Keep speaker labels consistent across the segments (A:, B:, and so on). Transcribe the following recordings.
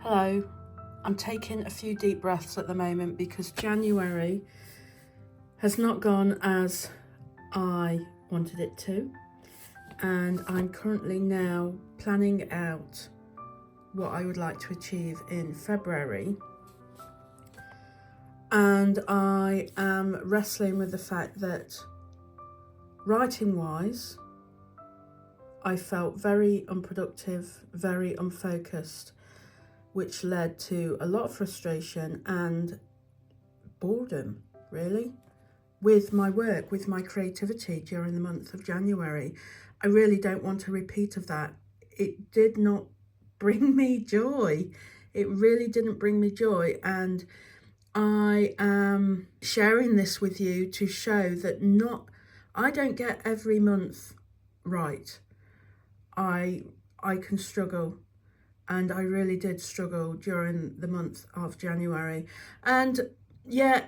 A: Hello, I'm taking a few deep breaths at the moment because January has not gone as I wanted it to, and I'm currently now planning out what I would like to achieve in February, and I am wrestling with the fact that writing wise I felt very unproductive, very unfocused, which led to a lot of frustration and boredom, really, with my work, with my creativity during the month of January. I really don't want a repeat of that. It did not bring me joy. It really didn't bring me joy. And I am sharing this with you to show that I don't get every month right. I can struggle. And I really did struggle during the month of January. And yeah,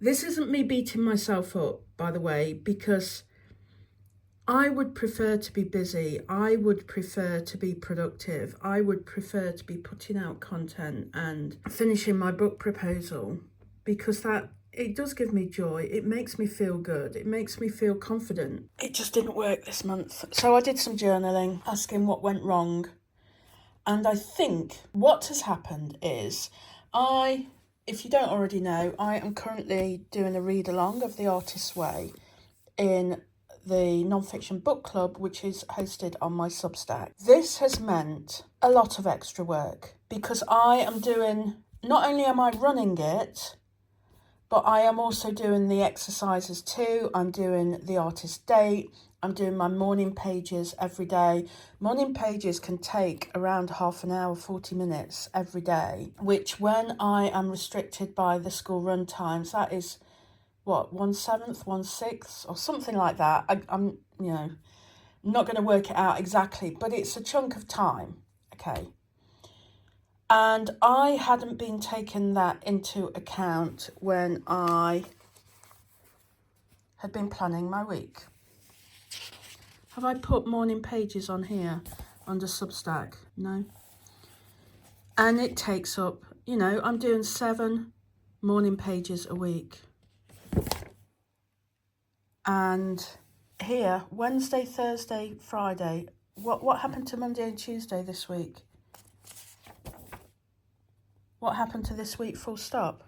A: this isn't me beating myself up, by the way, because I would prefer to be busy. I would prefer to be productive. I would prefer to be putting out content and finishing my book proposal, because it does give me joy. It makes me feel good. It makes me feel confident. It just didn't work this month. So I did some journaling, asking what went wrong. And I think what has happened is if you don't already know, I am currently doing a read along of The Artist's Way in the non-fiction book club, which is hosted on my Substack. This has meant a lot of extra work because not only am I running it, but I am also doing the exercises too. I'm doing the artist date. I'm doing my morning pages every day. Morning pages can take around half an hour, 40 minutes every day, which when I am restricted by the school run times, that is, 1/7, 1/6 or something like that. I'm not going to work it out exactly, but it's a chunk of time, okay? And I hadn't been taking that into account when I had been planning my week. Have I put morning pages on here under Substack? No. And it takes up, I'm doing 7 morning pages a week. And here, Wednesday, Thursday, Friday, what happened to Monday and Tuesday this week? What happened to this week, full stop?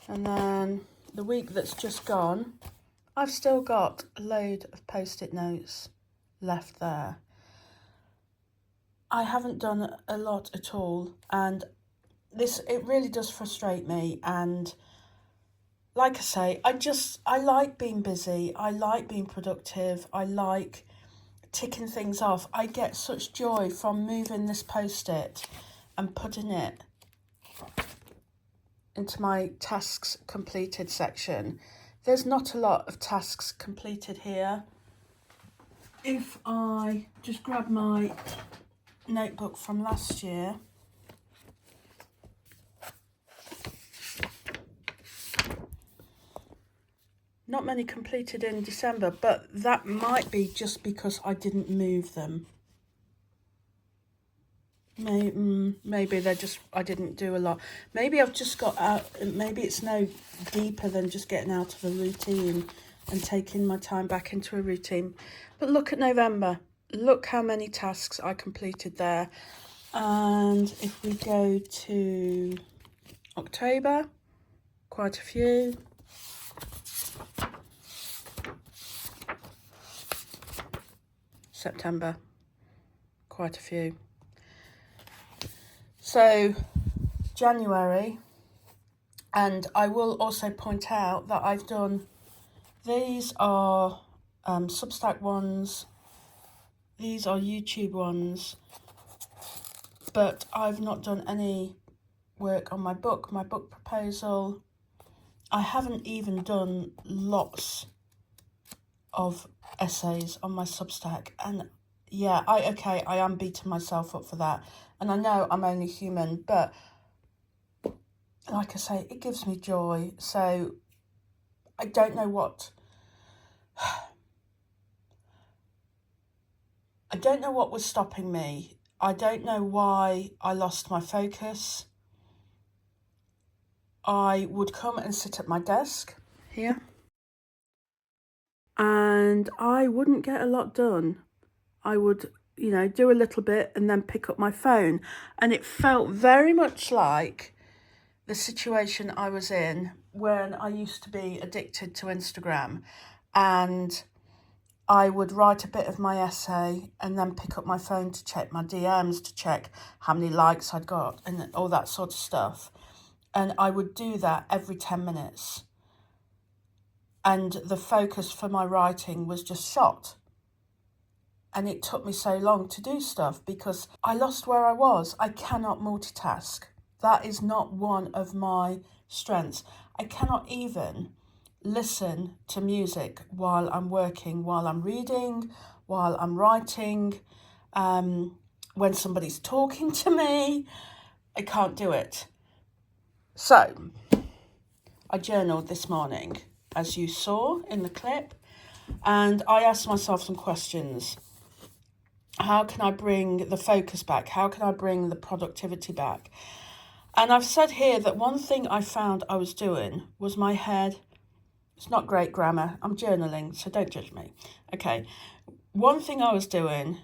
A: And then the week that's just gone, I've still got a load of post-it notes left there. I haven't done a lot at all, and it really does frustrate me. And like I say, I like being busy. I like being productive. I like ticking things off. I get such joy from moving this post-it and putting it into my tasks completed section. There's not a lot of tasks completed here. If I just grab my notebook from last year, not many completed in December, but that might be just because I didn't move them. Maybe I didn't do a lot. Maybe I've just got out, maybe it's no deeper than just getting out of a routine and taking my time back into a routine. But look at November. Look how many tasks I completed there. And if we go to October, quite a few. September, quite a few. So January, and I will also point out that I've done, these are Substack ones, these are YouTube ones, but I've not done any work on my book proposal. I haven't even done lots of essays on my Substack, and yeah, I am beating myself up for that, and I know I'm only human, but like I say, it gives me joy. So I don't know what was stopping me. I don't know why I lost my focus. I would come and sit at my desk here, and I wouldn't get a lot done. I would, do a little bit and then pick up my phone. And it felt very much like the situation I was in when I used to be addicted to Instagram, and I would write a bit of my essay and then pick up my phone to check my DMs, to check how many likes I'd got and all that sort of stuff. And I would do that every 10 minutes. And the focus for my writing was just shot. And it took me so long to do stuff because I lost where I was. I cannot multitask. That is not one of my strengths. I cannot even listen to music while I'm working, while I'm reading, while I'm writing, when somebody's talking to me. I can't do it. So, I journaled this morning, as you saw in the clip, and I asked myself some questions. How can I bring the focus back? How can I bring the productivity back? And I've said here that one thing I found I was doing was my head. It's not great grammar. I'm journaling, so don't judge me. Okay. One thing I was doing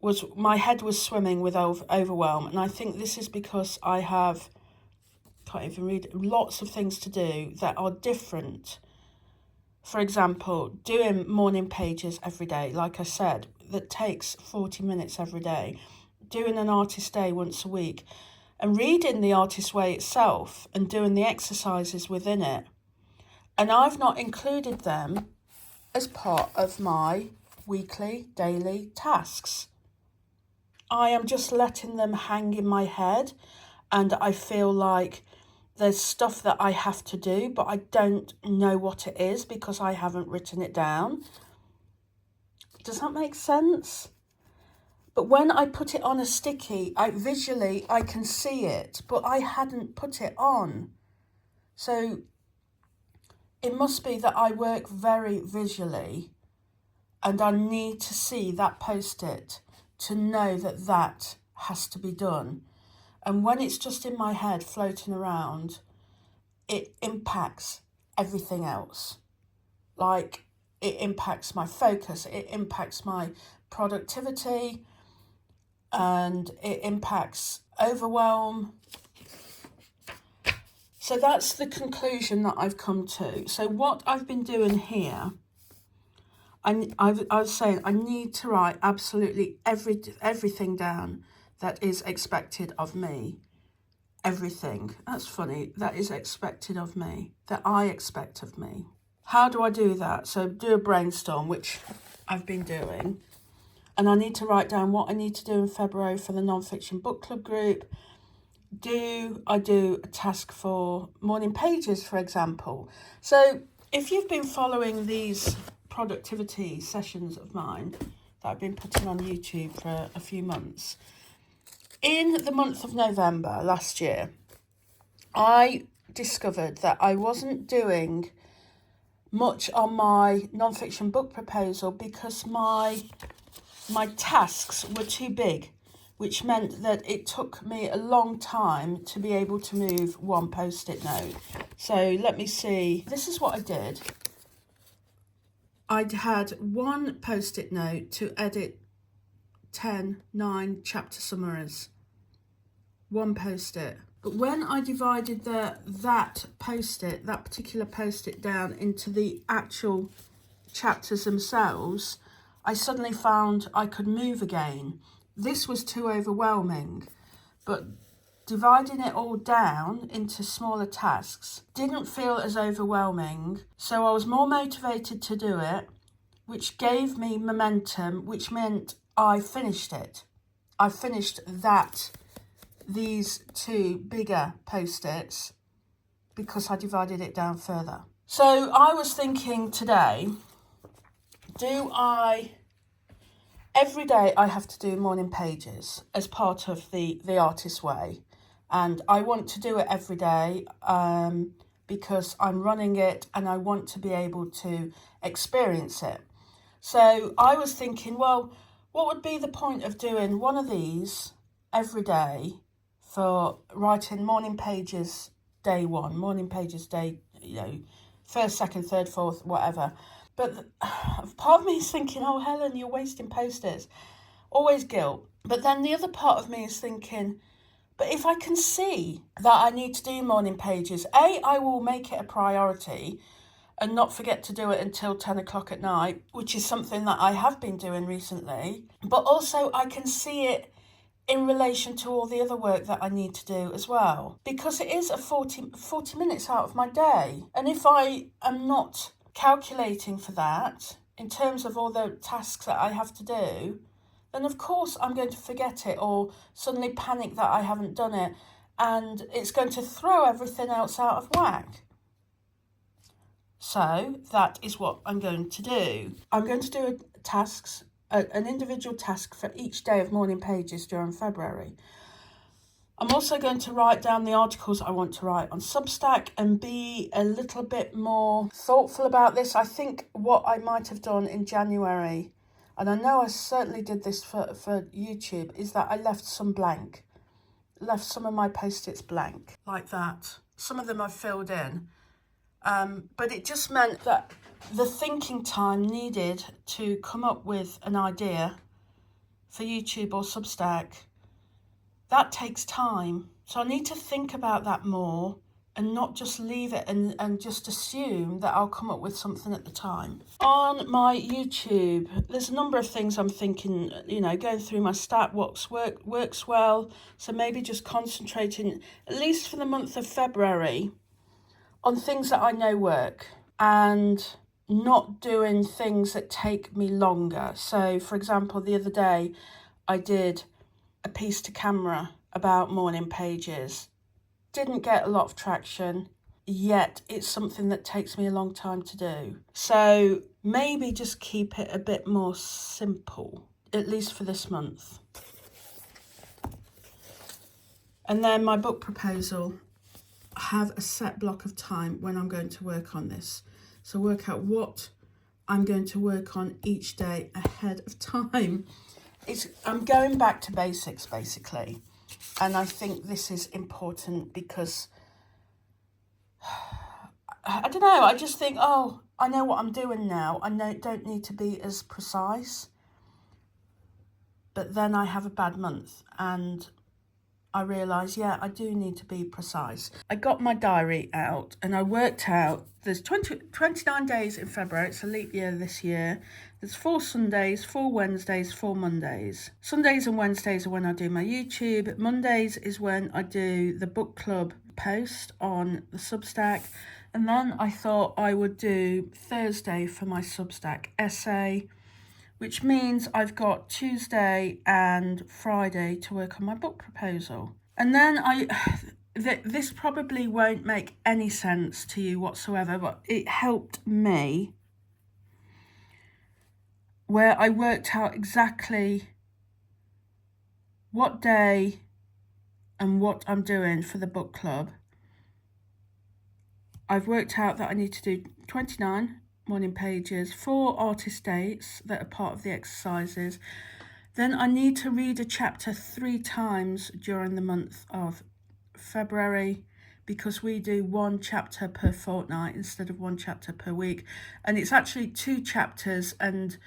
A: was my head was swimming with overwhelm. And I think this is because I have, can't even read, lots of things to do that are different. For example, doing morning pages every day, like I said, that takes 40 minutes every day. Doing an artist day once a week, and reading the Artist Way itself and doing the exercises within it. And I've not included them as part of my weekly, daily tasks. I am just letting them hang in my head, and I feel like there's stuff that I have to do, but I don't know what it is because I haven't written it down. Does that make sense? But when I put it on a sticky, visually I can see it, but I hadn't put it on. So it must be that I work very visually, and I need to see that post-it to know that that has to be done. And when it's just in my head floating around, it impacts everything else. Like, it impacts my focus, it impacts my productivity, and it impacts overwhelm. So that's the conclusion that I've come to. So what I've been doing here, I was saying I need to write absolutely everything down that is expected of me. Everything. That's funny. That is expected of me. That I expect of me. How do I do that? So do a brainstorm, which I've been doing. And I need to write down what I need to do in February for the non-fiction book club group. I do a task for morning pages, for example? So if you've been following these productivity sessions of mine that I've been putting on YouTube for a few months, in the month of November last year, I discovered that I wasn't doing much on my non-fiction book proposal because my tasks were too big, which meant that it took me a long time to be able to move one post-it note. So let me see. This is what I did. I'd had one post-it note to edit 9 chapter summaries. One post-it. But when I divided that particular post-it down into the actual chapters themselves, I suddenly found I could move again. This was too overwhelming, but dividing it all down into smaller tasks didn't feel as overwhelming, so I was more motivated to do it, which gave me momentum, which meant I finished it. I finished these 2 bigger post-its because I divided it down further. So I was thinking today, every day I have to do morning pages as part of the Artist Way. And I want to do it every day because I'm running it and I want to be able to experience it. So I was thinking, well, what would be the point of doing one of these every day for writing morning pages day one, morning pages day, first, second, third, fourth, whatever. But part of me is thinking, oh, Helen, you're wasting post-its. Always guilt. But then the other part of me is thinking, but if I can see that I need to do morning pages, I will make it a priority and not forget to do it until 10 o'clock at night, which is something that I have been doing recently. But also I can see it in relation to all the other work that I need to do as well, because it is a 40 minutes out of my day. And if I am not calculating for that in terms of all the tasks that I have to do, then of course I'm going to forget it or suddenly panic that I haven't done it, and it's going to throw everything else out of whack. So that is what I'm going to do. I'm going to do tasks, an individual task for each day of morning pages during February. I'm also going to write down the articles I want to write on Substack and be a little bit more thoughtful about this. I think what I might have done in January, and I know I certainly did this for YouTube, is that I left some blank. Left some of my post-its blank, like that. Some of them I've filled in. But it just meant that the thinking time needed to come up with an idea for YouTube or Substack, that takes time. So I need to think about that more and not just leave it and just assume that I'll come up with something at the time. On my YouTube, there's a number of things I'm thinking, going through my stat, what works well. So maybe just concentrating, at least for the month of February, on things that I know work and not doing things that take me longer. So, for example, the other day I did a piece to camera about morning pages. Didn't get a lot of traction, yet it's something that takes me a long time to do. So maybe just keep it a bit more simple, at least for this month. And then my book proposal, I have a set block of time when I'm going to work on this. So work out what I'm going to work on each day ahead of time. I'm going back to basics, basically. And I think this is important because, I don't know, I just think, oh, I know what I'm doing now. I don't need to be as precise. But then I have a bad month and I realise, yeah, I do need to be precise. I got my diary out and I worked out there's 29 days in February. It's a leap year this year. There's 4 Sundays, 4 Wednesdays, 4 Mondays. Sundays and Wednesdays are when I do my YouTube. Mondays is when I do the book club post on the Substack. And then I thought I would do Thursday for my Substack essay, which means I've got Tuesday and Friday to work on my book proposal. And then this probably won't make any sense to you whatsoever, but it helped me where I worked out exactly what day and what I'm doing for the book club. I've worked out that I need to do 29 morning pages, 4 artist dates that are part of the exercises. Then I need to read a chapter 3 times during the month of February, because we do 1 chapter per fortnight instead of 1 chapter per week. And it's actually 2 chapters, and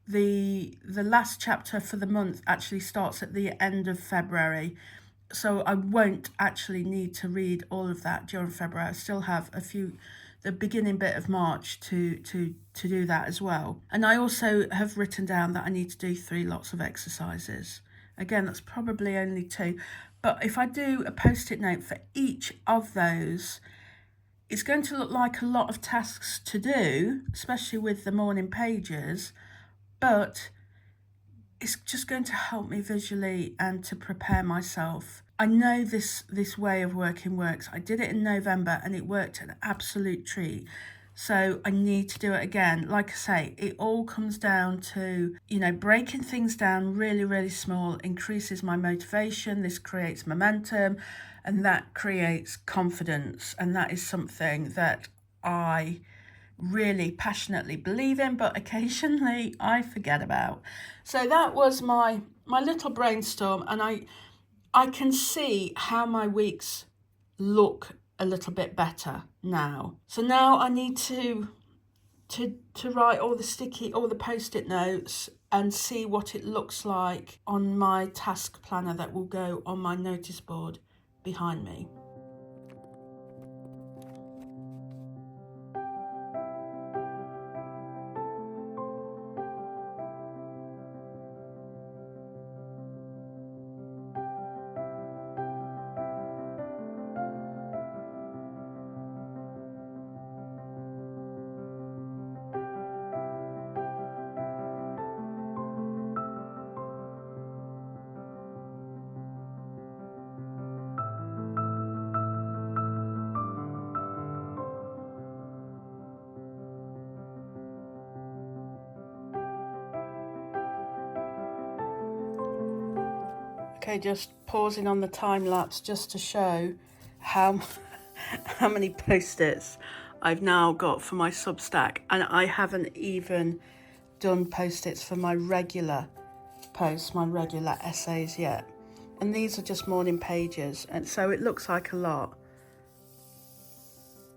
A: the last chapter for the month actually starts at the end of February. So I won't actually need to read all of that during February. I still have the beginning bit of March to do that as well. And I also have written down that I need to do 3 lots of exercises. Again, that's probably only 2. But if I do a post-it note for each of those, it's going to look like a lot of tasks to do, especially with the morning pages, but it's just going to help me visually and to prepare myself. I know this way of working works. I did it in November and it worked an absolute treat. So I need to do it again. Like I say, it all comes down to, breaking things down really, really small increases my motivation. This creates momentum and that creates confidence. And that is something that I really passionately believe in, but occasionally I forget about. So that was my little brainstorm, and I can see how my weeks look a little bit better now. So now I need to write all the post-it notes and see what it looks like on my task planner that will go on my notice board behind me. Okay, just pausing on the time lapse just to show how how many post-its I've now got for my Substack, and I haven't even done post-its for my regular posts, my regular essays yet. And these are just morning pages, and so it looks like a lot.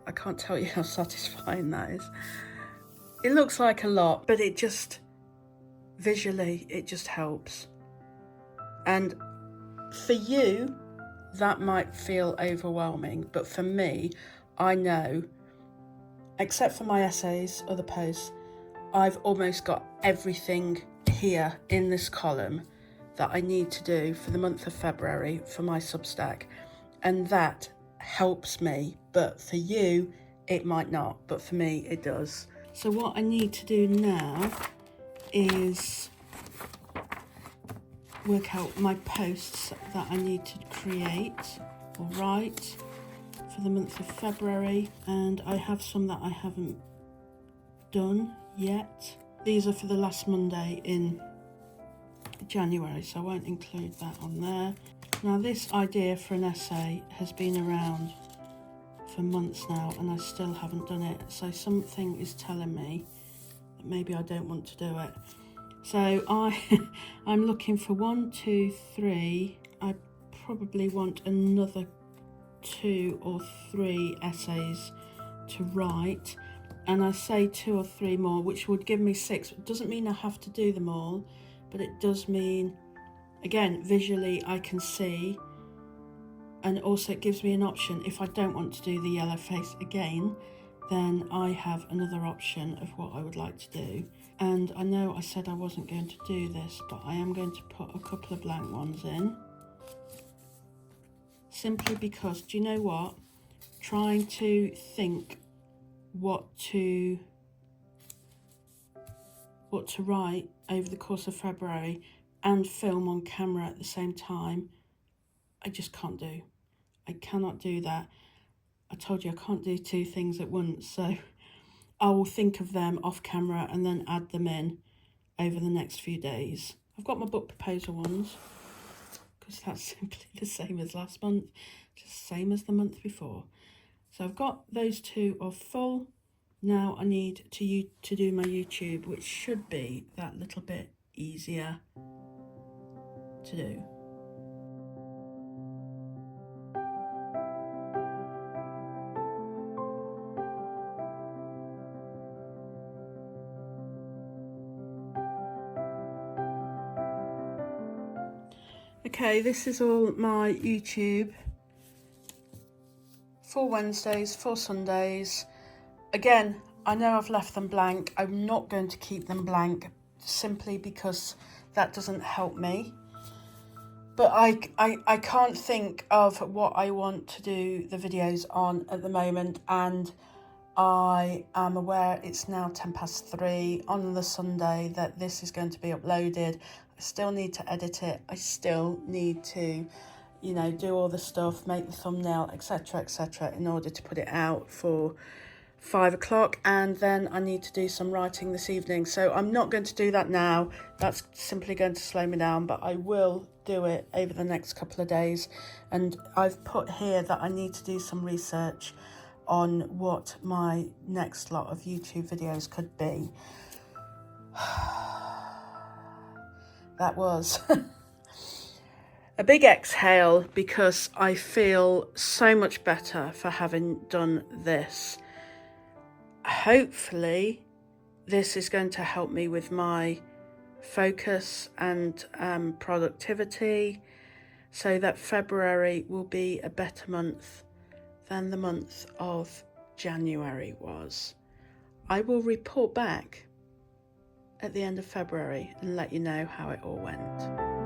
A: I can't tell you how satisfying that is. It looks like a lot, but it just, visually, it just helps. And for you, that might feel overwhelming, but for me, I know, except for my essays, other posts, I've almost got everything here in this column that I need to do for the month of February for my Substack, and that helps me. But for you, it might not, but for me, it does. So what I need to do now is work out my posts that I need to create or write for the month of February, and I have some that I haven't done yet. These are for the last Monday in January, so I won't include that on there. Now, this idea for an essay has been around for months now, and I still haven't done it, so something is telling me that maybe I don't want to do it. So I'm looking for 1, 2, 3. I probably want another 2 or 3 essays to write, and I say 2 or 3 more, which would give me 6. It doesn't mean I have to do them all, but it does mean, again, visually I can see, and also it gives me an option. If I don't want to do the yellow face again, then I have another option of what I would like to do. And I know I said I wasn't going to do this, but I am going to put a couple of blank ones in. Simply because, do you know what? Trying to think what to write over the course of February and film on camera at the same time, I just can't do. I cannot do that. I told you I can't do 2 things at once, so I will think of them off camera and then add them in over the next few days. I've got my book proposal ones, because that's simply the same as last month, just same as the month before. So I've got those 2 are full. Now I need to do my YouTube, which should be that little bit easier to do. Okay, this is all my YouTube for Wednesdays, for Sundays. Again, I know I've left them blank. I'm not going to keep them blank simply because that doesn't help me. But I can't think of what I want to do the videos on at the moment, and I am aware it's now 3:10 on the Sunday that this is going to be uploaded. I still need to edit it. I still need to, you know, do all the stuff, make the thumbnail, etc., in order to put it out for 5 o'clock, and then I need to do some writing this evening. So I'm not going to do that now. That's simply going to slow me down, but I will do it over the next couple of days. And I've put here that I need to do some research on what my next lot of YouTube videos could be. That was a big exhale because I feel so much better for having done this. Hopefully this is going to help me with my focus and productivity, so that February will be a better month than the month of January was. I will report back at the end of February and let you know how it all went.